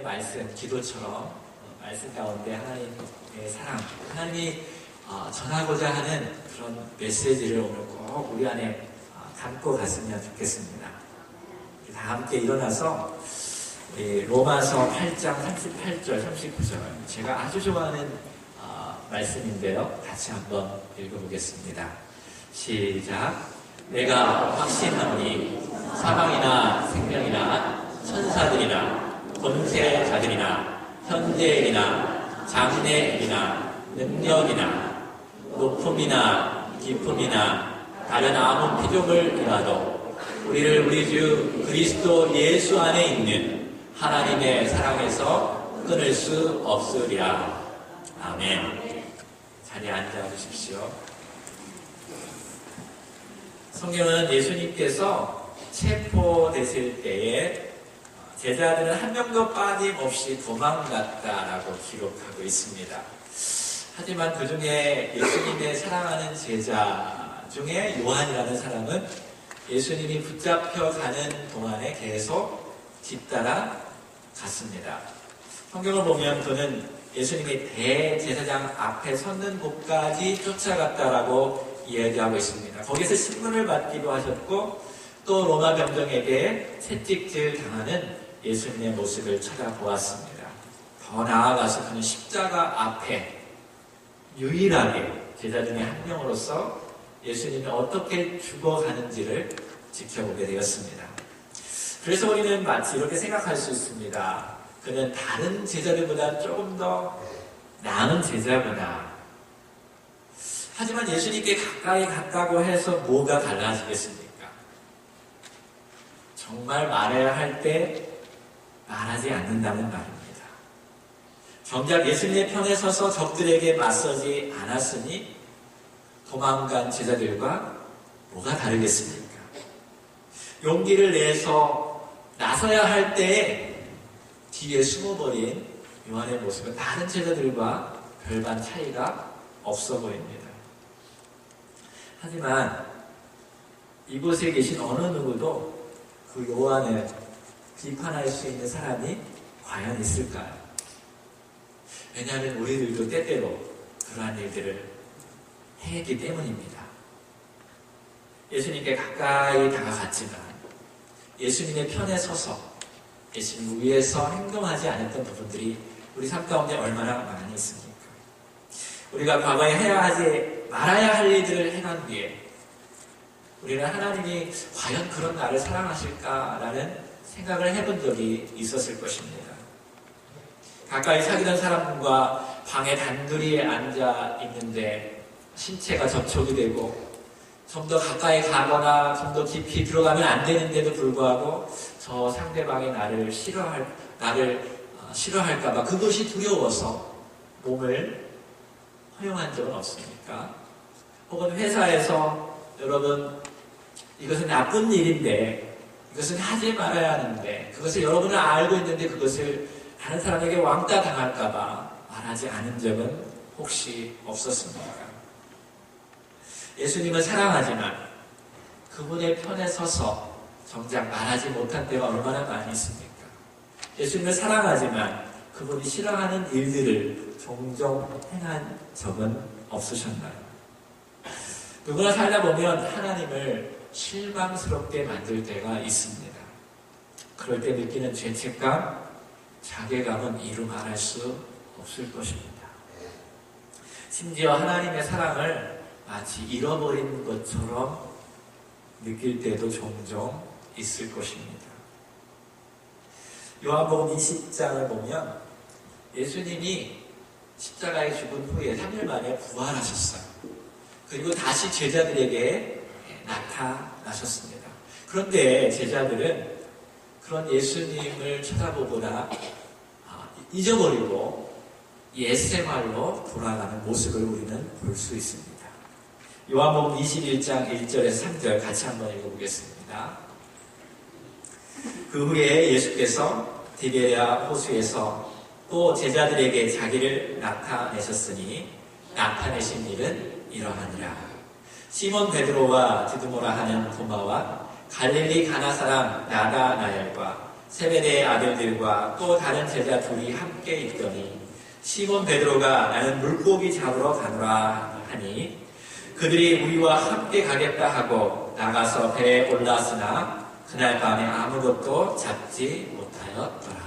하나님의 말씀, 기도처럼 말씀 가운데 하나님의 사랑, 하나님이 전하고자 하는 그런 메시지를 오늘 꼭 우리 안에 담고 갔으면 좋겠습니다. 다 함께 일어나서 우리 로마서 8장 38절, 39절 제가 아주 좋아하는 말씀인데요. 같이 한번 읽어보겠습니다. 시작. 내가 확신하노니 사망이나 생명이나 천사들이나 권세자들이나 현재일이나 장래일이나 능력이나 높음이나 깊음이나 다른 아무 피조물 이라도 우리를 우리 주 그리스도 예수 안에 있는 하나님의 사랑에서 끊을 수 없으리라. 아멘. 자리에 앉아 주십시오. 성경은 예수님께서 체포되실 때에 제자들은 한 명도 빠짐없이 도망갔다라고 기록하고 있습니다. 하지만 그 중에 예수님의 사랑하는 제자 중에 요한이라는 사람은 예수님이 붙잡혀가는 동안에 계속 뒤따라 갔습니다. 성경을 보면 그는 예수님이 대제사장 앞에 섰는 곳까지 쫓아갔다라고 이야기하고 있습니다. 거기서 신문을 받기도 하셨고 또 로마 병정에게 채찍질 당하는 예수님의 모습을 찾아보았습니다. 더 나아가서 그는 십자가 앞에 유일하게 제자 중에 한 명으로서 예수님이 어떻게 죽어가는지를 지켜보게 되었습니다. 그래서 우리는 마치 이렇게 생각할 수 있습니다. 그는 다른 제자들보다 조금 더 나은 제자구나. 하지만 예수님께 가까이 갔다고 해서 뭐가 달라지겠습니까? 정말 말해야 할 때 말하지 않는다는 말입니다. 정작 예수님의 편에 서서 적들에게 맞서지 않았으니 도망간 제자들과 뭐가 다르겠습니까? 용기를 내서 나서야 할 때에 뒤에 숨어버린 요한의 모습은 다른 제자들과 별반 차이가 없어 보입니다. 하지만 이곳에 계신 어느 누구도 그 요한을 비판할 수 있는 사람이 과연 있을까요? 왜냐하면 우리들도 때때로 그러한 일들을 했기 때문입니다. 예수님께 가까이 다가갔지만 예수님의 편에 서서 예수님 위해서 행동하지 않았던 부분들이 우리 삶 가운데 얼마나 많이 있습니까? 우리가 과거에 해야 하지 말아야 할 일들을 행한 뒤에 우리는 하나님이 과연 그런 나를 사랑하실까라는 생각을 해본 적이 있었을 것입니다. 가까이 사귀던 사람과 방에 단둘이 앉아 있는데 신체가 접촉이 되고 좀 더 가까이 가거나 좀 더 깊이 들어가면 안 되는데도 불구하고 저 상대방이 나를 싫어할까봐 그것이 두려워서 몸을 허용한 적은 없습니까? 혹은 회사에서 여러분 이것은 나쁜 일인데 이것은 하지 말아야 하는데 그것을 여러분은 알고 있는데 그것을 다른 사람에게 왕따 당할까봐 말하지 않은 적은 혹시 없었습니까? 예수님을 사랑하지만 그분의 편에 서서 정작 말하지 못한 때가 얼마나 많이 있습니까? 예수님을 사랑하지만 그분이 싫어하는 일들을 종종 행한 적은 없으셨나요? 누구나 살다 보면 하나님을 실망스럽게 만들 때가 있습니다. 그럴 때 느끼는 죄책감, 자괴감은 이루 말할 수 없을 것입니다. 심지어 하나님의 사랑을 마치 잃어버린 것처럼 느낄 때도 종종 있을 것입니다. 요한복음 20장을 보면 예수님이 십자가에 죽은 후에 3일 만에 부활하셨어요. 그리고 다시 제자들에게 나타나셨습니다. 그런데 제자들은 그런 예수님을 쳐다보거나 잊어버리고 옛생활로 돌아가는 모습을 우리는 볼 수 있습니다. 요한복음 21장 1절에서 3절 같이 한번 읽어보겠습니다. 그 후에 예수께서 디베랴 호수에서 또 제자들에게 자기를 나타내셨으니 나타내신 일은 이러하니라. 시몬 베드로와 디두모라 하는 도마와 갈릴리 가나 사람 나다나엘과 세베대의 아들들과 또 다른 제자 둘이 함께 있더니 시몬 베드로가 나는 물고기 잡으러 가노라 하니 그들이 우리와 함께 가겠다 하고 나가서 배에 올랐으나 그날 밤에 아무것도 잡지 못하였더라.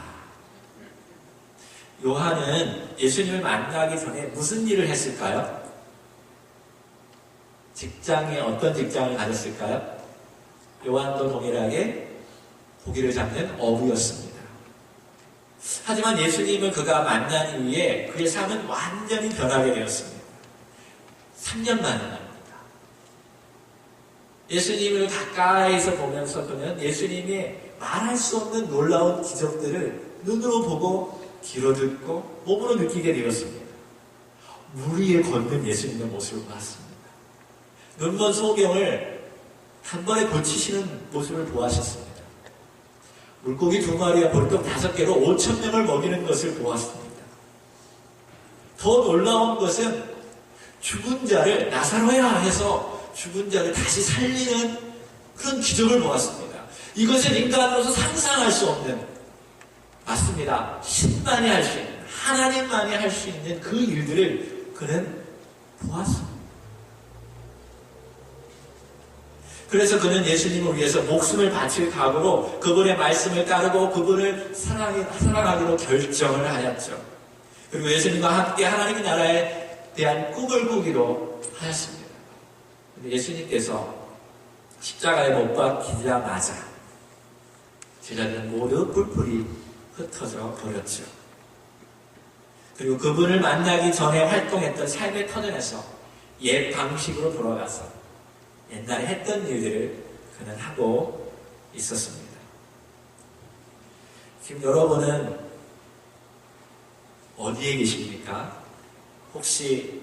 요한은 예수님을 만나기 전에 무슨 일을 했을까요? 직장에 어떤 직장을 가졌을까요? 요한도 동일하게 고기를 잡는 어부였습니다. 하지만 예수님을 그가 만난 이후에 그의 삶은 완전히 변하게 되었습니다. 3년 만에 말입니다. 예수님을 가까이서 보면서 그는 예수님의 말할 수 없는 놀라운 기적들을 눈으로 보고 귀로 듣고 몸으로 느끼게 되었습니다. 물 위에 걷는 예수님의 모습을 봤습니다. 눈먼 소경을 단번에 고치시는 모습을 보았습니다. 물고기 2마리와 보리떡 5개로 5,000명을 먹이는 것을 보았습니다. 더 놀라운 것은 죽은 자를 나사로야 해서 죽은 자를 다시 살리는 그런 기적을 보았습니다. 이것은 인간으로서 상상할 수 없는, 맞습니다, 신만이 할 수 있는, 하나님만이 할 수 있는 그 일들을 그는 보았습니다. 그래서 그는 예수님을 위해서 목숨을 바칠 각오로 그분의 말씀을 따르고 그분을 사랑하기로 결정을 하였죠. 그리고 예수님과 함께 하나님의 나라에 대한 꿈을 꾸기로 하였습니다. 근데 예수님께서 십자가에 못 박히자마자 제자들은 모두 뿔뿔이 흩어져 버렸죠. 그리고 그분을 만나기 전에 활동했던 삶의 터전에서 옛 방식으로 돌아가서 옛날에 했던 일들을 그는 하고 있었습니다. 지금 여러분은 어디에 계십니까? 혹시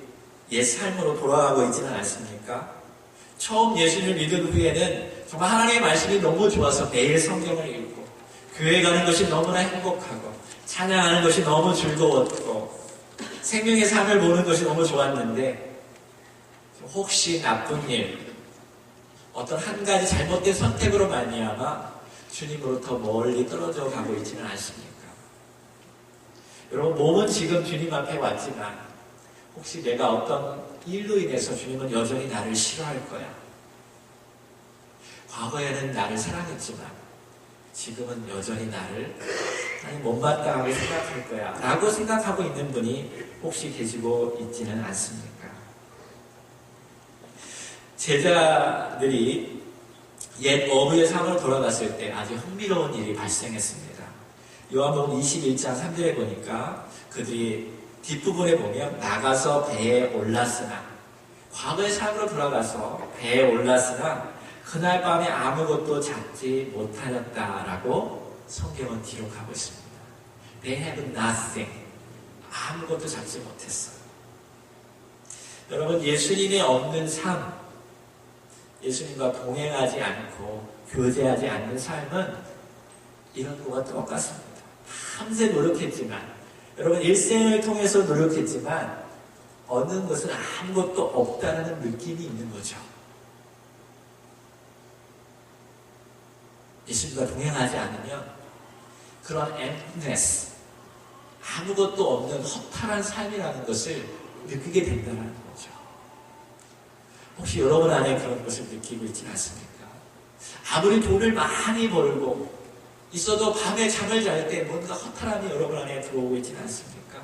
옛 삶으로 돌아가고 있지는 않습니까? 처음 예수님을 믿은 후에는 정말 하나님의 말씀이 너무 좋아서 매일 성경을 읽고 교회 가는 것이 너무나 행복하고 찬양하는 것이 너무 즐거웠고 생명의 삶을 보는 것이 너무 좋았는데 혹시 나쁜 일, 어떤 한 가지 잘못된 선택으로 말미암아 주님으로부터 멀리 떨어져 가고 있지는 않습니까? 여러분, 몸은 지금 주님 앞에 왔지만 혹시 내가 어떤 일로 인해서 주님은 여전히 나를 싫어할 거야. 과거에는 나를 사랑했지만 지금은 여전히 나를 못마땅하게 생각할 거야 라고 생각하고 있는 분이 혹시 계시고 있지는 않습니까? 제자들이 옛 어부의 삶으로 돌아갔을 때 아주 흥미로운 일이 발생했습니다. 요한복음 21장 3절에 보니까 그들이 뒷부분에 보면 나가서 배에 올랐으나, 과거의 삶으로 돌아가서 배에 올랐으나 그날 밤에 아무것도 잡지 못하였다라고 성경은 기록하고 있습니다. They have nothing. 아무것도 잡지 못했어요. 여러분, 예수님이 없는 삶, 예수님과 동행하지 않고 교제하지 않는 삶은 이런 것과 똑같습니다. 밤새 노력했지만, 여러분 일생을 통해서 노력했지만 얻는 것은 아무것도 없다는 느낌이 있는 거죠. 예수님과 동행하지 않으면 그런 emptiness, 아무것도 없는 허탈한 삶이라는 것을 느끼게 된다는 거죠. 혹시 여러분 안에 그런 것을 느끼고 있지는 않습니까? 아무리 돈을 많이 벌고 있어도 밤에 잠을 잘 때 뭔가 허탈함이 여러분 안에 들어오고 있지는 않습니까?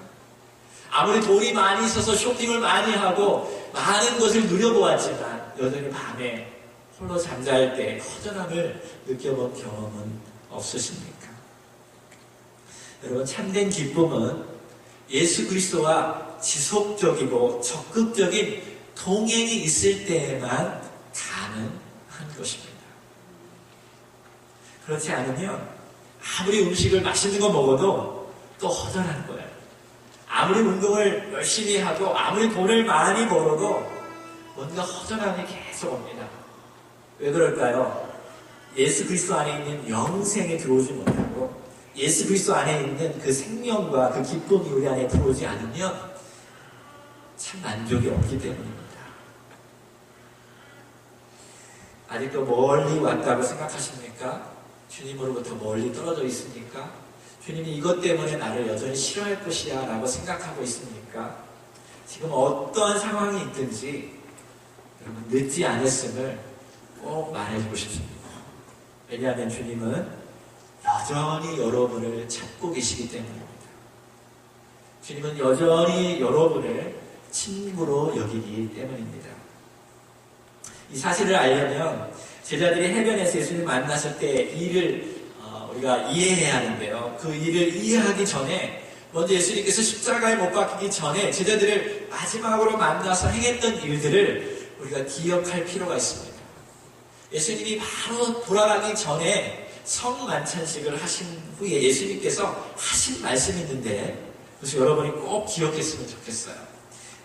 아무리 돈이 많이 있어서 쇼핑을 많이 하고 많은 것을 누려보았지만 여전히 밤에 홀로 잠잘 때 허전함을 느껴본 경험은 없으십니까? 여러분, 참된 기쁨은 예수 그리스도와 지속적이고 적극적인 동행이 있을 때에만 가능한 것입니다. 그렇지 않으면 아무리 음식을 맛있는 거 먹어도 또 허전한 거예요. 아무리 운동을 열심히 하고 아무리 돈을 많이 벌어도 뭔가 허전함이 계속 옵니다. 왜 그럴까요? 예수 그리스도 안에 있는 영생에 들어오지 못하고 예수 그리스도 안에 있는 그 생명과 그 기쁨이 우리 안에 들어오지 않으면 참 만족이 없기 때문입니다. 아직도 멀리 왔다고 생각하십니까? 주님으로부터 멀리 떨어져 있습니까? 주님이 이것 때문에 나를 여전히 싫어할 것이야 라고 생각하고 있습니까? 지금 어떠한 상황이 있든지 여러분 늦지 않았음을 꼭 말해주고 싶습니다. 왜냐하면 주님은 여전히 여러분을 찾고 계시기 때문입니다. 주님은 여전히 여러분을 친구로 여기기 때문입니다. 이 사실을 알려면 제자들이 해변에서 예수님을 만났을 때 일을 우리가 이해해야 하는데요. 그 일을 이해하기 전에 먼저 예수님께서 십자가에 못 박히기 전에 제자들을 마지막으로 만나서 행했던 일들을 우리가 기억할 필요가 있습니다. 예수님이 바로 돌아가기 전에 성만찬식을 하신 후에 예수님께서 하신 말씀이 있는데 그래서 여러분이 꼭 기억했으면 좋겠어요.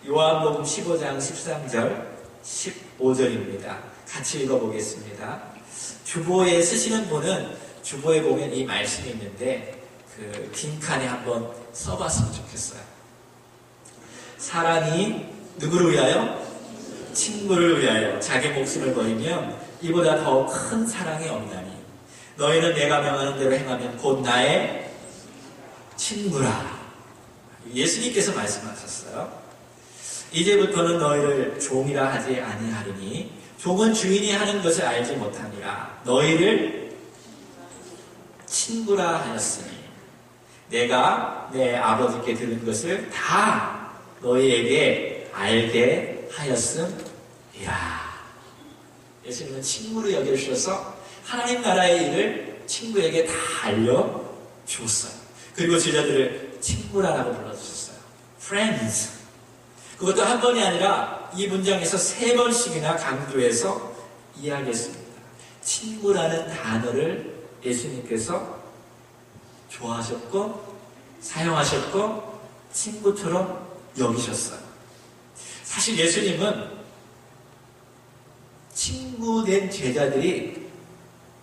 요한복음 15장 13절 15절입니다. 같이 읽어보겠습니다. 주보에 쓰시는 분은 주보에 보면 이 말씀이 있는데 그 빈칸에 한번 써봤으면 좋겠어요. 사람이 누구를 위하여? 친구를 위하여 자기 목숨을 버리면 이보다 더 큰 사랑이 없나니 너희는 내가 명하는 대로 행하면 곧 나의 친구라. 예수님께서 말씀하셨어요. 이제부터는 너희를 종이라 하지 아니하리니 종은 주인이 하는 것을 알지 못하니라. 너희를 친구라 하였으니 내가 내 아버지께 들은 것을 다 너희에게 알게 하였음이라. 예수님은 친구로 여겨주셔서 하나님 나라의 일을 친구에게 다 알려주었어요. 그리고 제자들을 친구라고 불러주셨어요. Friends. 그것도 한 번이 아니라 이 문장에서 3번씩이나 강조해서 이야기했습니다. 친구라는 단어를 예수님께서 좋아하셨고 사용하셨고 친구처럼 여기셨어요. 사실 예수님은 친구된 제자들이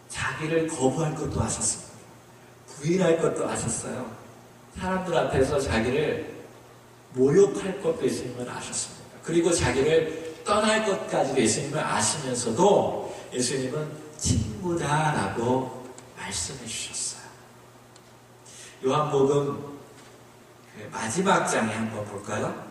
자기를 거부할 것도 아셨습니다. 부인할 것도 아셨어요. 사람들 앞에서 자기를 모욕할 것도 예수님은 아셨습니다. 그리고 자기를 떠날 것까지도 예수님을 아시면서도 예수님은 친구다라고 말씀해 주셨어요. 요한복음 마지막 장에 한번 볼까요?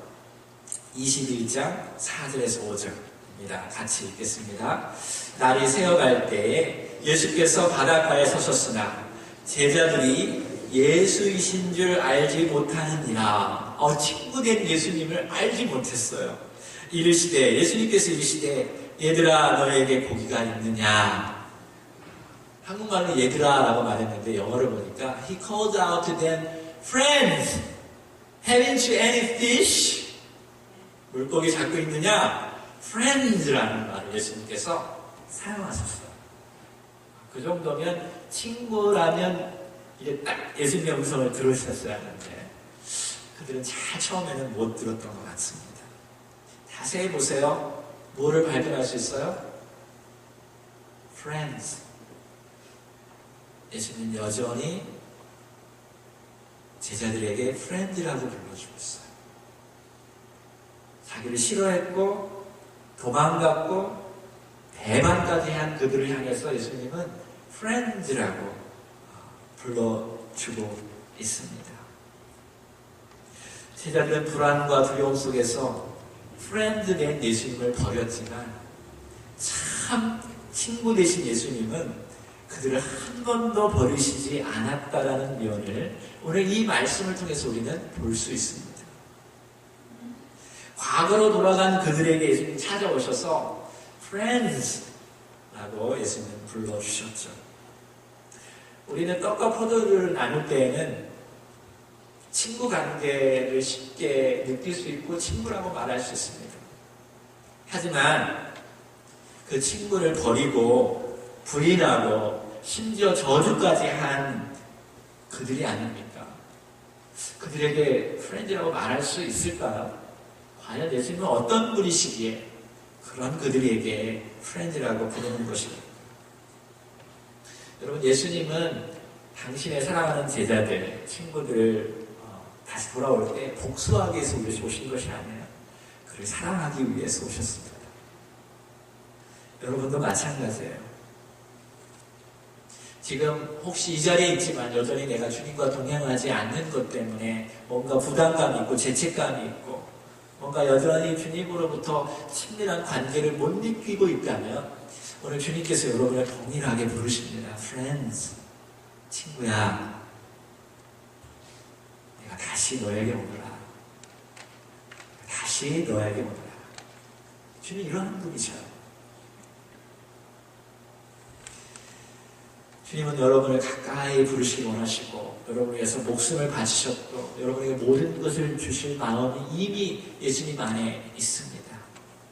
21장 4절에서 5절입니다. 같이 읽겠습니다. 날이 새어갈 때에 예수께서 바닷가에 서셨으나 제자들이 예수이신 줄 알지 못하느니라. 친구된 예수님을 알지 못했어요. 이르시되 예수님께서 이르시되 얘들아 너에게 고기가 있느냐. 한국말로 얘들아 라고 말했는데 영어를 보니까 He called out to them, Friends, haven't you any fish? 물고기 잡고 있느냐? Friends라는 말을 예수님께서 사용하셨어요. 그 정도면 친구라면 이게 딱 예수님의 음성을 들으셨어야 하는데 그들은 잘 처음에는 못 들었던 것 같습니다. 자세히 보세요. 뭐를 발견할 수 있어요? Friends. 예수님 여전히 제자들에게 friend라고 불러주고 있어요. 자기를 싫어했고 도망갔고 배반까지 한 그들을 향해서 예수님은 friends라고 불러주고 있습니다. 제자들은 불안과 두려움 속에서 friend 된 예수님을 버렸지만 참 친구 되신 예수님은 그들을 한 번도 버리시지 않았다라는 면을 오늘 이 말씀을 통해서 우리는 볼 수 있습니다. 과거로 돌아간 그들에게 예수님 찾아오셔서 friends라고 예수님 불러주셨죠. 우리는 떡과 포도를 나눌 때에는 친구 관계를 쉽게 느낄 수 있고 친구라고 말할 수 있습니다. 하지만 그 친구를 버리고 부인하고 심지어 저주까지 한 그들이 아닙니까? 그들에게 프렌드라고 말할 수 있을까요? 과연 예수님은 어떤 분이시기에 그런 그들에게 프렌드라고 부르는 것입니까? 여러분, 예수님은 당신의 사랑하는 제자들, 친구들을 다시 돌아올 때 복수하기 위해서 오신 것이 아니에요. 그를 사랑하기 위해서 오셨습니다. 여러분도 마찬가지예요. 지금 혹시 이 자리에 있지만 여전히 내가 주님과 동행하지 않는 것 때문에 뭔가 부담감이 있고 죄책감이 있고 뭔가 여전히 주님으로부터 친밀한 관계를 못 느끼고 있다면 오늘 주님께서 여러분을 동일하게 부르십니다. Friends, 친구야, 내가 다시 너에게 오노라. 다시 너에게 오노라. 주님 이런 분이셔요. 주님은 여러분을 가까이 부르시기 원하시고 여러분을 위해서 목숨을 바치셨고 여러분에게 모든 것을 주실 마음이 이미 예수님 안에 있습니다.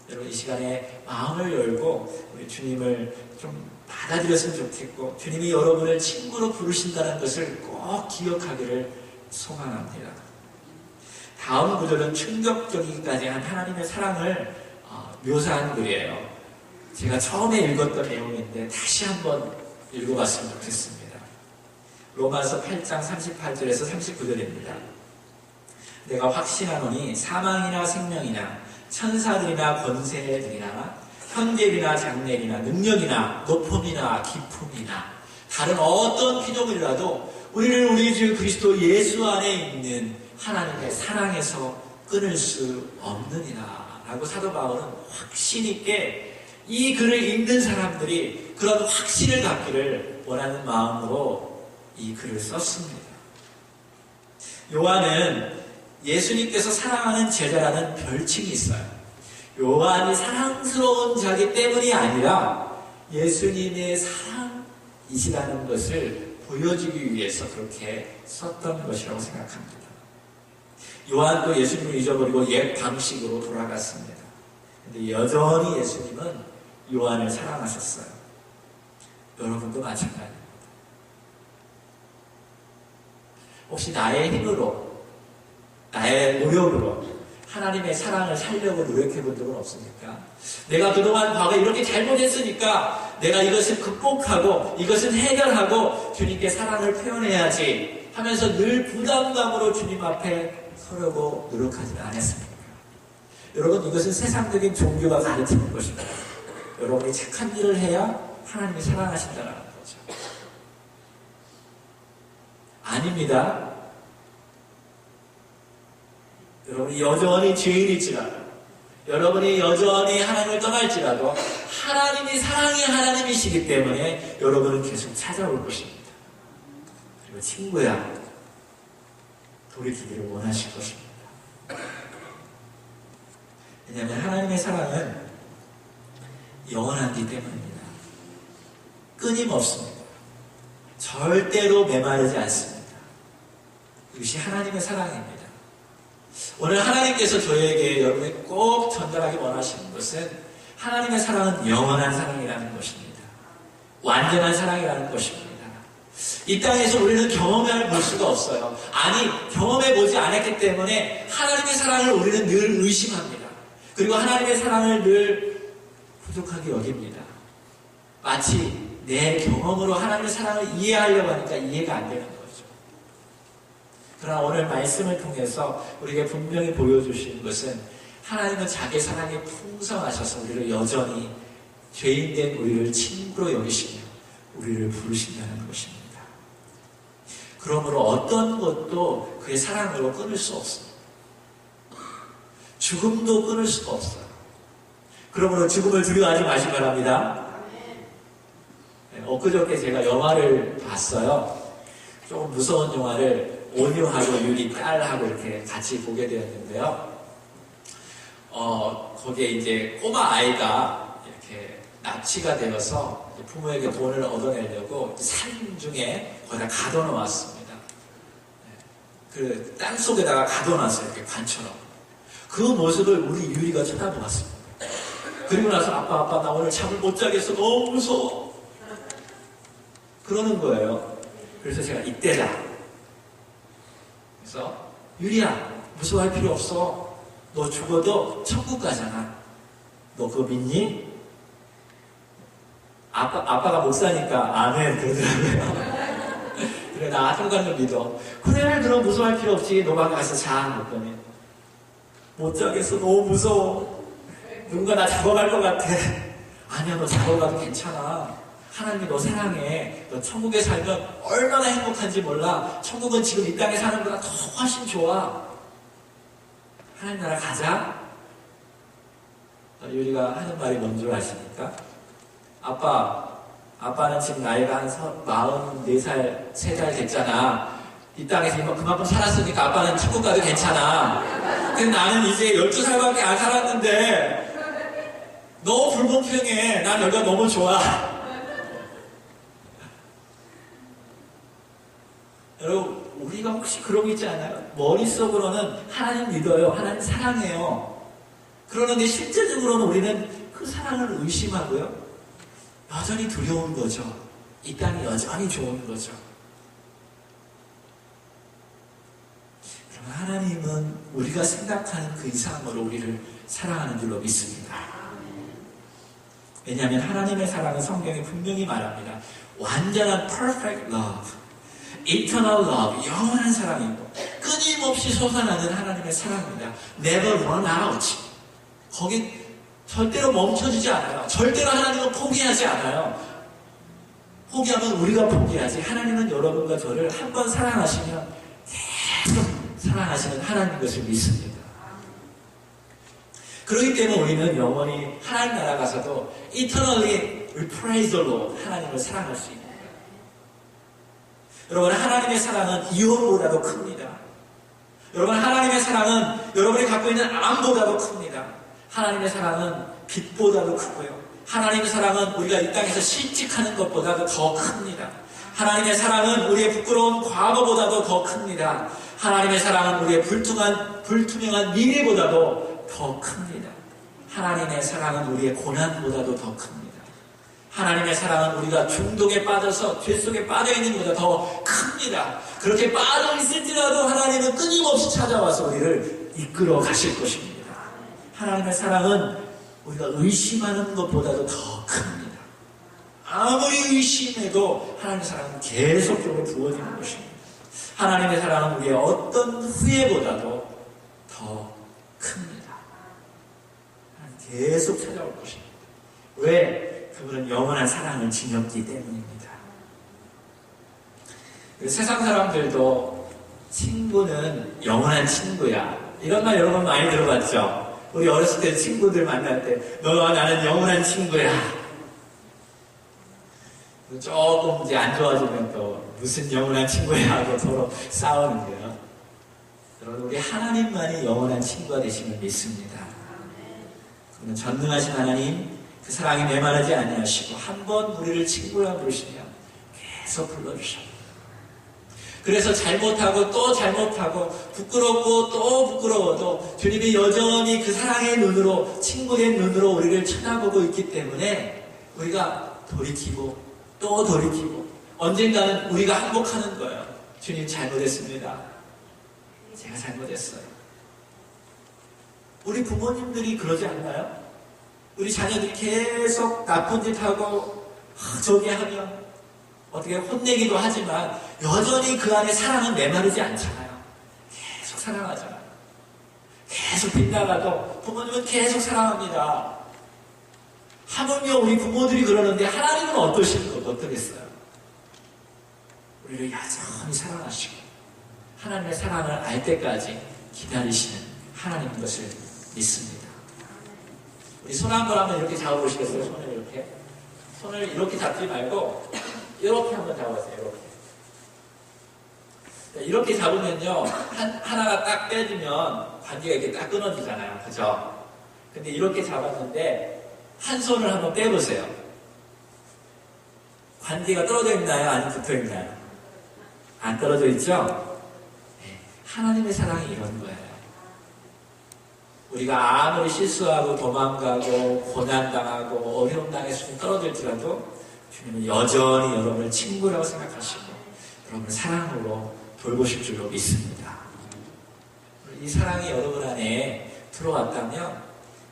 여러분 이 시간에 마음을 열고 우리 주님을 좀 받아들였으면 좋겠고 주님이 여러분을 친구로 부르신다는 것을 꼭 기억하기를 소망합니다. 다음 구절은 충격적이기까지 한 하나님의 사랑을 묘사한 글이에요. 제가 처음에 읽었던 내용인데 다시 한번 읽어봤으면 좋겠습니다. 로마서 8장 38절에서 39절입니다. 내가 확신하노니 사망이나 생명이나 천사들이나 권세들이나 현재이나 장래이나 능력이나 높음이나 깊음이나 다른 어떤 피조물이라도 우리를 우리 주 그리스도 예수 안에 있는 하나님의 사랑에서 끊을 수 없느니라 라고 사도 바울은 확신 있게 이 글을 읽는 사람들이 그런 확신을 갖기를 원하는 마음으로 이 글을 썼습니다. 요한은 예수님께서 사랑하는 제자라는 별칭이 있어요. 요한이 사랑스러운 자기 때문이 아니라 예수님의 사랑이시라는 것을 보여주기 위해서 그렇게 썼던 것이라고 생각합니다. 요한도 예수님을 잊어버리고 옛 방식으로 돌아갔습니다. 근데 여전히 예수님은 요한을 사랑하셨어요. 여러분도 마찬가지입니다. 혹시 나의 힘으로, 나의 노력으로 하나님의 사랑을 살려고 노력해 본 적은 없습니까? 내가 그동안 과거에 이렇게 잘못했으니까 내가 이것을 극복하고 이것을 해결하고 주님께 사랑을 표현해야지 하면서 늘 부담감으로 주님 앞에 서려고 노력하지 않았습니까? 여러분 이것은 세상적인 종교가 가르치는 것입니다. 여러분이 착한 일을 해야 하나님이 사랑하신다는 거죠. 아닙니다. 여러분이 여전히 죄인일지라도 여러분이 여전히 하나님을 떠날지라도 하나님이 사랑의 하나님이시기 때문에 여러분은 계속 찾아올 것입니다. 그리고 친구야 돌이키기를 원하실 것입니다. 왜냐하면 하나님의 사랑은 영원하기 때문입니다. 끊임없습니다. 절대로 메마르지 않습니다. 이것이 하나님의 사랑입니다. 오늘 하나님께서 저에게 여러분이 꼭 전달하기 원하시는 것은 하나님의 사랑은 영원한 사랑이라는 것입니다. 완전한 사랑이라는 것입니다. 이 땅에서 우리는 경험해 볼 수가 없어요. 아니, 경험해 보지 않았기 때문에 하나님의 사랑을 우리는 늘 의심합니다. 그리고 하나님의 사랑을 늘 부족하게 여깁니다. 마치 내 경험으로 하나님의 사랑을 이해하려고 하니까 이해가 안 되는 거죠. 그러나 오늘 말씀을 통해서 우리에게 분명히 보여주신 것은 하나님은 자기 사랑이 풍성하셔서 우리를 여전히 죄인된 우리를 친구로 여기시며 우리를 부르신다는 것입니다. 그러므로 어떤 것도 그의 사랑으로 끊을 수 없어요. 죽음도 끊을 수가 없어요. 그러므로 죽음을 두려워하지 마시기 바랍니다. 엊그저께 제가 영화를 봤어요. 조금 무서운 영화를 온유하고 유리 딸하고 이렇게 같이 보게 되었는데요. 거기에 이제 꼬마 아이가 이렇게 납치가 되어서 부모에게 돈을 얻어내려고 산 중에 거기다 가둬놓았습니다. 그 땅 속에다가 가둬놨어요. 이렇게 관처럼. 그 모습을 우리 유리가 쳐다보았습니다. 그리고 나서 아빠 나 오늘 잠을 못 자겠어. 너무 무서워. 그러는 거예요. 그래서 제가 이때다. 그래서 유리야 무서워할 필요 없어. 너 죽어도 천국 가잖아. 너 그거 믿니? 아빠가 목사니까 아멘 그러더라고요. 그래 나 하여간도 믿어. 그래 그럼 무서워할 필요 없지. 너가 가서 자. 그랬더니 못 자겠어. 너무 무서워. 누군가 나 잡아갈 것 같아. 아니야 너 잡아가도 괜찮아. 하나님이 너 사랑해. 너 천국에 살면 얼마나 행복한지 몰라. 천국은 지금 이 땅에 사는 것보다 더 훨씬 좋아. 하나님 나라 가자. 유리가 하는 말이 뭔 줄 아십니까? 아빠는 지금 나이가 한 44살, 3살 됐잖아. 이 땅에서 그만큼 살았으니까 아빠는 천국 가도 괜찮아. 근데 나는 이제 12살밖에 안 살았는데 너무 불공평해. 난 여기가 너무 좋아. 여러분, 우리가 혹시 그러고 있지 않아요? 머릿속으로는 하나님 믿어요. 하나님 사랑해요. 그러는데 실제적으로는 우리는 그 사랑을 의심하고요. 여전히 두려운 거죠. 이 땅이 여전히 좋은 거죠. 그러면 하나님은 우리가 생각하는 그 이상으로 우리를 사랑하는 줄로 믿습니다. 왜냐하면 하나님의 사랑은 성경이 분명히 말합니다. 완전한 perfect love, eternal love, 영원한 사랑이고 끊임없이 솟아나는 하나님의 사랑입니다. Never run out. 거기 절대로 멈춰지지 않아요. 절대로 하나님은 포기하지 않아요. 포기하면 우리가 포기하지. 하나님은 여러분과 저를 한 번 사랑하시면 계속 사랑하시는 하나님인 것을 믿습니다. 그렇기 때문에 우리는 영원히 하나님 나라 가서도 eternally we praise the Lord, 하나님을 사랑할 수 있습니다. 여러분, 하나님의 사랑은 이혼보다도 큽니다. 여러분, 하나님의 사랑은 여러분이 갖고 있는 암보다도 큽니다. 하나님의 사랑은 빛보다도 크고요. 하나님의 사랑은 우리가 이 땅에서 실직하는 것보다도 더 큽니다. 하나님의 사랑은 우리의 부끄러운 과거보다도 더 큽니다. 하나님의 사랑은 우리의 불투명한 미래보다도 더 큽니다. 하나님의 사랑은 우리의 고난보다도 더 큽니다. 하나님의 사랑은 우리가 중독에 빠져서 죄 속에 빠져있는 것보다 더 큽니다. 그렇게 빠져있을지라도 하나님은 끊임없이 찾아와서 우리를 이끌어 가실 것입니다. 하나님의 사랑은 우리가 의심하는 것보다도 더 큽니다. 아무리 의심해도 하나님의 사랑은 계속적으로 부어지는 것입니다. 하나님의 사랑은 우리의 어떤 후회보다도 더 큽니다. 계속 찾아올 것입니다. 왜? 그분은 영원한 사랑을 지녔기 때문입니다. 세상 사람들도 친구는 영원한 친구야. 이런 말 여러분 많이 들어봤죠? 우리 어렸을 때 친구들 만날 때 너와 나는 영원한 친구야. 조금 이제 안 좋아지면 또 무슨 영원한 친구야 하고 서로 싸우는데요. 여러분, 우리 하나님만이 영원한 친구가 되심을 믿습니다. 그러면 전능하신 하나님, 그 사랑이 메마르지 아니하시고 한 번 우리를 친구라 부르시면 계속 불러주십니다. 그래서 잘못하고 또 잘못하고 부끄럽고 또 부끄러워도 주님이 여전히 그 사랑의 눈으로, 친구의 눈으로 우리를 쳐다보고 있기 때문에 우리가 돌이키고 또 돌이키고 언젠가는 우리가 항복하는 거예요. 주님, 잘못했습니다. 제가 잘못했어요. 우리 부모님들이 그러지 않나요? 우리 자녀들이 계속 나쁜 짓 하고 저기 하면 어떻게 혼내기도 하지만 여전히 그 안에 사랑은 메마르지 않잖아요. 계속 사랑하잖아요. 계속 빗나가도 부모님은 계속 사랑합니다. 하물며 우리 부모들이 그러는데 하나님은 어떠겠어요? 우리를 여전히 사랑하시고 하나님의 사랑을 알 때까지 기다리시는 하나님인 것을 믿습니다. 우리 손 한번 이렇게 잡아보시겠어요? 손을 이렇게. 손을 이렇게 잡지 말고 이렇게 한번 잡아보세요. 이렇게 잡으면요, 하나가 딱 빼지면 관계가 이렇게 딱 끊어지잖아요. 그죠? 근데 이렇게 잡았는데 한 손을 한번 빼보세요. 관계가 떨어져 있나요? 아니면 붙어 있나요? 안 떨어져 있죠? 네. 하나님의 사랑이 이런 거예요. 우리가 아무리 실수하고 도망가고 고난당하고 어려움 당해서 떨어질지라도 주님은 여전히 여러분을 친구라고 생각하시고 여러분을 사랑으로 돌보실 줄로 믿습니다. 이 사랑이 여러분 안에 들어왔다면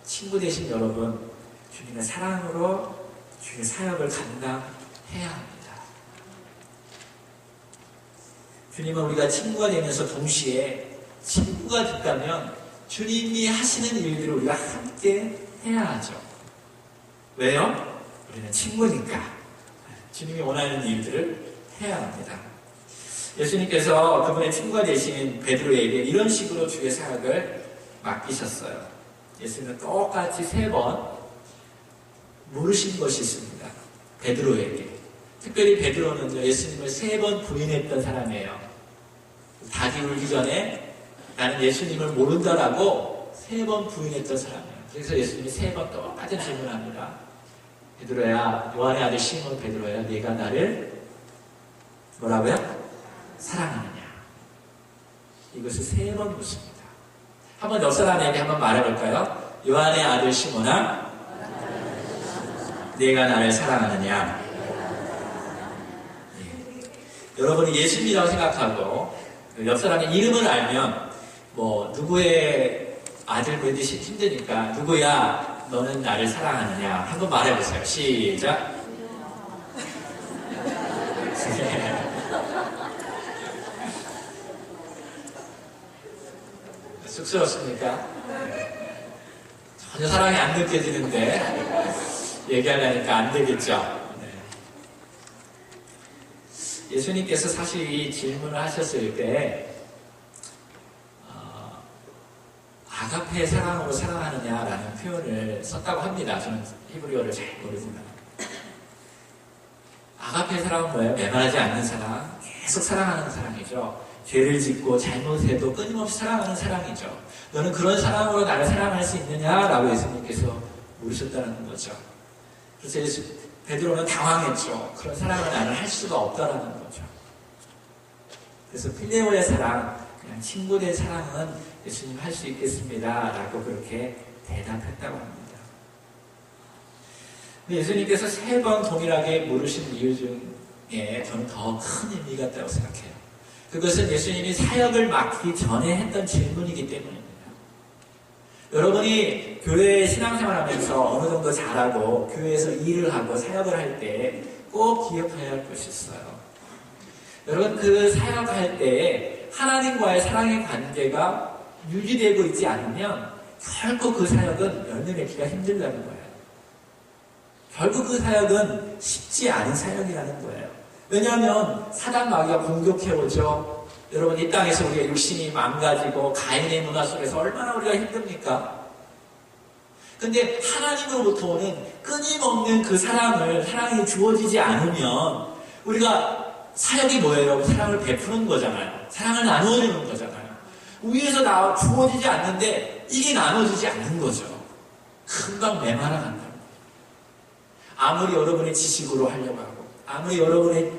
친구 되신 여러분, 주님의 사랑으로 주의 사역을 감당해야 합니다. 주님은 우리가 친구가 되면서 동시에 친구가 됐다면 주님이 하시는 일들을 우리가 함께 해야 하죠. 왜요? 우리는 친구니까. 주님이 원하는 일들을 해야 합니다. 예수님께서 그분의 친구가 되신 베드로에게 이런 식으로 주의 사역을 맡기셨어요. 예수님은 똑같이 3번 물으신 것이 있습니다. 베드로에게. 특별히 베드로는요, 예수님을 3번 부인했던 사람이에요. 닭이 울기 전에 나는 예수님을 모른다라고 3번 부인했던 사람이에요. 그래서 예수님이 3번 똑같은 질문합니다. 베드로야, 요한의 아들 시몬 베드로야, 네가 나를 뭐라고요? 사랑하느냐? 이것을 3번 묻습니다. 한번 옆 사람에게 한번 말해볼까요? 요한의 아들 시몬아, 네가 나를 사랑하느냐? 네. 여러분이 예수님이라고 생각하고 옆 사람의 이름을 알면 뭐 누구의 아들 되기 힘드니까 누구야 너는 나를 사랑하느냐 한번 말해보세요. 시작. 쑥스럽습니까? 전혀 사랑이 안 느껴지는데 얘기하려니까 안 되겠죠. 예수님께서 사실 이 질문을 하셨을 때 아가페 사랑으로 사랑하느냐라는 표현을 썼다고 합니다. 저는 히브리어를 잘 모르지만 아가페 사랑은 뭐예요? 메마르지 않는 사랑, 계속 사랑하는 사랑이죠. 죄를 짓고 잘못해도 끊임없이 사랑하는 사랑이죠. 너는 그런 사랑으로 나를 사랑할 수 있느냐라고 예수님께서 물으셨다는 거죠. 그래서 베드로는 당황했죠. 그런 사랑을 나는 할 수가 없다라는 거죠. 그래서 필레오의 사랑, 그냥 친구의 사랑은 예수님 할 수 있겠습니다. 라고 그렇게 대답했다고 합니다. 근데 예수님께서 3번 동일하게 물으신 이유 중에 저는 더 큰 의미가 있다고 생각해요. 그것은 예수님이 사역을 맡기 전에 했던 질문이기 때문입니다. 여러분이 교회에 신앙생활 하면서 어느 정도 잘하고 교회에서 일을 하고 사역을 할 때 꼭 기억해야 할 것이 있어요. 여러분 그 사역할 때 하나님과의 사랑의 관계가 유지되고 있지 않으면 결코 그 사역은 열매 맺기가 힘들다는 거예요. 결국 그 사역은 쉽지 않은 사역이라는 거예요. 왜냐하면 사단 마귀가 공격해오죠. 여러분 이 땅에서 우리의 육신이 망가지고 가인의 문화 속에서 얼마나 우리가 힘듭니까? 근데 하나님으로부터 오는 끊임없는 그 사랑이 주어지지 않으면 우리가 사역이 뭐예요? 사랑을 베푸는 거잖아요. 사랑을 나누어주는 거잖아요. 위에서 주어지지 않는데 이게 나눠지지 않는 거죠. 금방 메마라 간다는 거예요. 아무리 여러분의 지식으로 하려고 하고 아무리 여러분의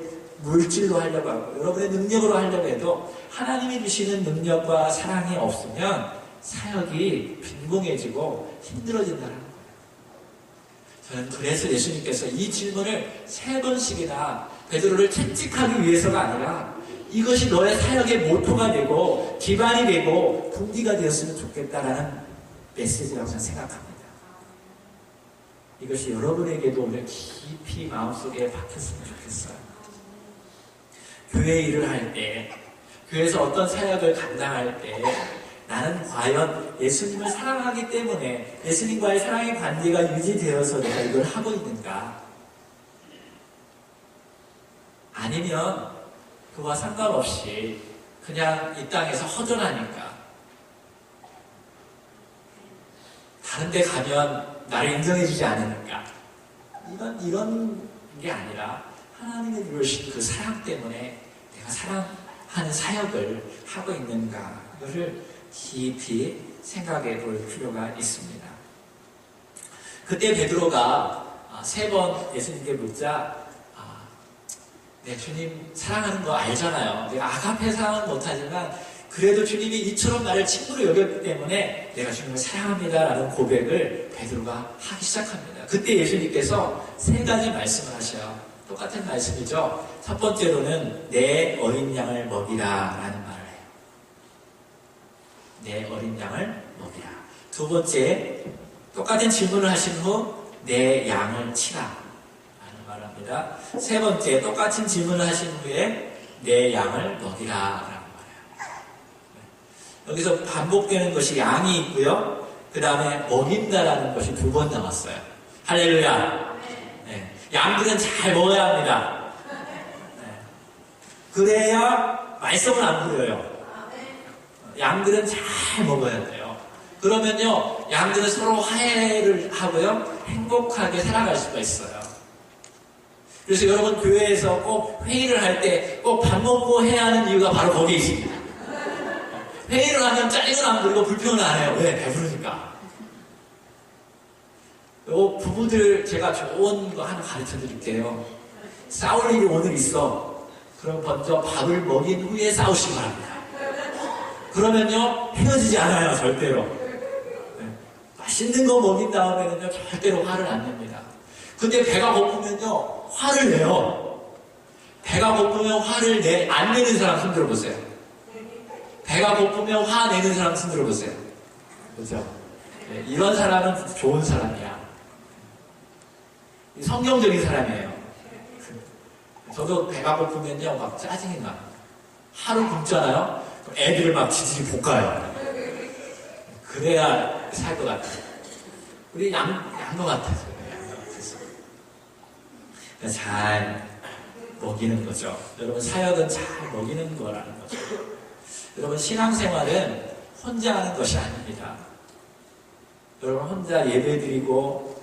물질로 하려고 하고 여러분의 능력으로 하려고 해도 하나님이 주시는 능력과 사랑이 없으면 사역이 빈공해지고 힘들어진다는 거예요. 저는 그래서 예수님께서 이 질문을 3번씩이나 베드로를 채찍하기 위해서가 아니라 이것이 너의 사역의 모토가 되고 기반이 되고 동기가 되었으면 좋겠다라는 메시지라고 저는 생각합니다. 이것이 여러분에게도 오늘 깊이 마음속에 박혔으면 좋겠어요. 교회 일을 할 때, 교회에서 어떤 사역을 감당할 때 나는 과연 예수님을 사랑하기 때문에 예수님과의 사랑의 관계가 유지되어서 내가 이걸 하고 있는가? 아니면 그와 상관없이 그냥 이 땅에서 허전하니까 다른 데 가면 나를 인정해주지 않으니까 이런 게 아니라 하나님의 이루신 그 사랑 때문에 내가 사랑하는 사역을 하고 있는가 이거를 깊이 생각해 볼 필요가 있습니다. 그때 베드로가 3번 예수님께 묻자 네, 주님 사랑하는 거 알잖아요. 내가 아가페 사랑은 못하지만 그래도 주님이 이처럼 나를 친구로 여겼기 때문에 내가 주님을 사랑합니다라는 고백을 베드로가 하기 시작합니다. 그때 예수님께서 3가지 말씀을 하셔요. 똑같은 말씀이죠. 첫 번째로는 내 어린 양을 먹이라 라는 말을 해요. 내 어린 양을 먹이라. 두 번째, 똑같은 질문을 하신 후 내 양을 치라 라는 말을 합니다. 세 번째, 똑같은 질문을 하신 후에 내 양을 먹이라 라는 말이에요. 여기서 반복되는 것이 양이 있고요. 그 다음에 먹인다라는 것이 2번 나왔어요. 할렐루야. 네. 양들은 잘 먹어야 합니다. 네. 그래야 말썽을 안 부려요. 양들은 잘 먹어야 돼요. 그러면요, 양들은 서로 화해를 하고요, 행복하게 살아갈 수가 있어요. 그래서 여러분 교회에서 꼭 회의를 할 때 꼭 밥 먹고 해야 하는 이유가 바로 거기에 있습니다. 회의를 하면 짜증을 안 부리고 불평을 안 해요. 왜? 배부르니까. 부부들 제가 좋은 거 하나 가르쳐 드릴게요. 싸울 일이 오늘 있어. 그럼 먼저 밥을 먹인 후에 싸우시기 바랍니다. 그러면요, 헤어지지 않아요, 절대로. 네. 맛있는 거 먹인 다음에는요, 절대로 화를 안 냅니다. 근데 배가 고프면요, 화를 내요. 배가 고프면 화를 안 내는 사람 손 들어보세요. 배가 고프면 화 내는 사람 손 들어보세요. 그렇죠? 네, 이런 사람은 좋은 사람이야. 성경적인 사람이에요. 저도 배가 고프면요, 막 짜증이 나. 하루 굶잖아요? 그럼 애들을 막 지지리 볶아요. 그래야 살 것 같아요. 우리 양것 같아서. 잘 먹이는 거죠. 여러분, 사역은 잘 먹이는 거라는 거죠. 여러분, 신앙생활은 혼자 하는 것이 아닙니다. 여러분, 혼자 예배드리고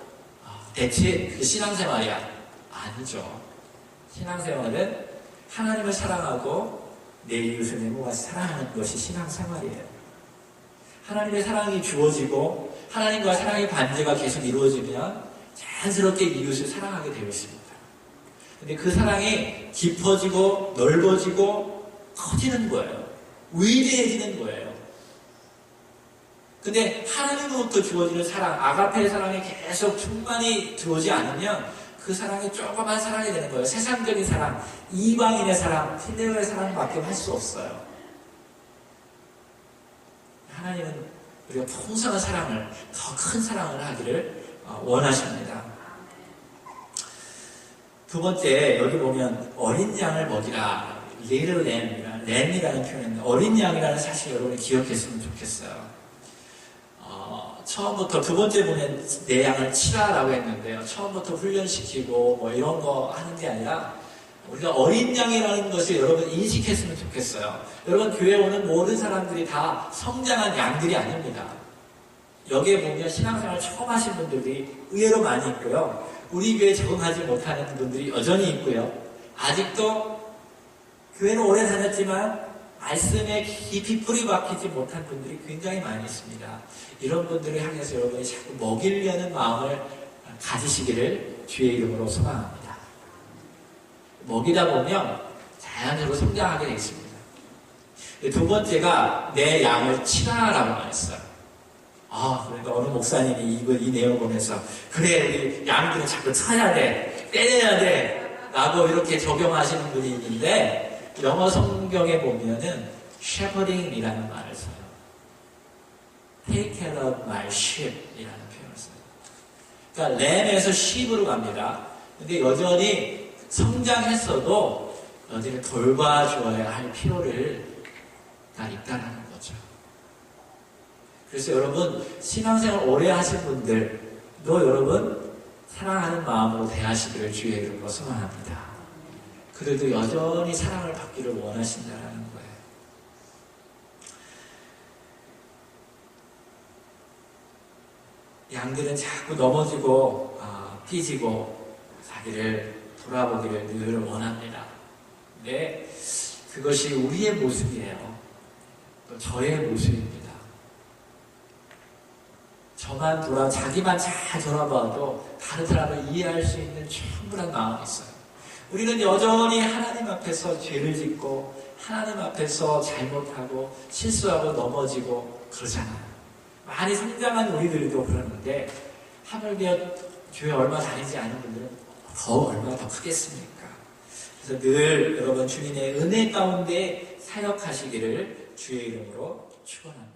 대체 그게 신앙생활이야? 아니죠. 신앙생활은 하나님을 사랑하고 내 이웃을 내 몸같이 사랑하는 것이 신앙생활이에요. 하나님의 사랑이 주어지고 하나님과 사랑의 관계가 계속 이루어지면 자연스럽게 이웃을 사랑하게 되어 있습니다. 근데 그 사랑이 깊어지고 넓어지고 커지는 거예요. 위대해지는 거예요. 근데 하나님으로부터 주어지는 사랑, 아가페의 사랑이 계속 충만히 들어오지 않으면 그 사랑이 조그만 사랑이 되는 거예요. 세상적인 사랑, 이방인의 사랑, 필레오의 사랑밖에 할 수 없어요. 하나님은 우리가 풍성한 사랑을, 더 큰 사랑을 하기를 원하십니다. 두 번째, 여기 보면 어린 양을 먹이라. little lamb이라는 표현인데, 어린 양이라는 사실 여러분이 기억했으면 좋겠어요. 처음부터 두 번째 보면 내 양을 치라라고 했는데요. 처음부터 훈련시키고 뭐 이런 거 하는 게 아니라 우리가 어린 양이라는 것을 여러분 인식했으면 좋겠어요. 여러분, 교회 오는 모든 사람들이 다 성장한 양들이 아닙니다. 여기에 보면 신앙생활 처음 하신 분들이 의외로 많이 있고요. 우리 교회에 적응하지 못하는 분들이 여전히 있고요. 아직도 교회는 오래 다녔지만 말씀에 깊이 뿌리 박히지 못한 분들이 굉장히 많이 있습니다. 이런 분들을 향해서 여러분이 자꾸 먹이려는 마음을 가지시기를 주의 이름으로 소망합니다. 먹이다 보면 자연적으로 성장하게 되어 있습니다. 두 번째가 내 양을 치라라고 말했어요. 그러니까 어느 목사님이 이 내용을 보면서 그래, 우리 양들은 자꾸 쳐야 돼, 때려야 돼 라고 이렇게 적용하시는 분이 있는데, 영어 성경에 보면은 shepherding이라는 말을 써요. Take care of my sheep이라는 표현을 써요. 그러니까 램에서 sheep으로 갑니다. 근데 여전히 성장했어도 여전히 돌봐줘야 할 필요가 있다는 거죠. 그래서 여러분, 신앙생활 오래 하신 분들도 여러분 사랑하는 마음으로 대하시기를 주의 이름으로 소망합니다. 그래도 여전히 사랑을 받기를 원하신다는 거예요. 양들은 자꾸 넘어지고 삐지고 자기를 돌아보기를 늘 원합니다. 근데 그것이 우리의 모습이에요. 또 저의 모습입니다. 자기만 잘 돌아봐도 다른 사람을 이해할 수 있는 충분한 마음이 있어요. 우리는 여전히 하나님 앞에서 죄를 짓고 하나님 앞에서 잘못하고 실수하고 넘어지고 그러잖아요. 많이 성장한 우리들도 그러는데 하물며 교회 얼마 다니지 않은 분들은 얼마나 더 크겠습니까? 그래서 늘 여러분 주님의 은혜 가운데 사역하시기를 주의 이름으로 축원합니다.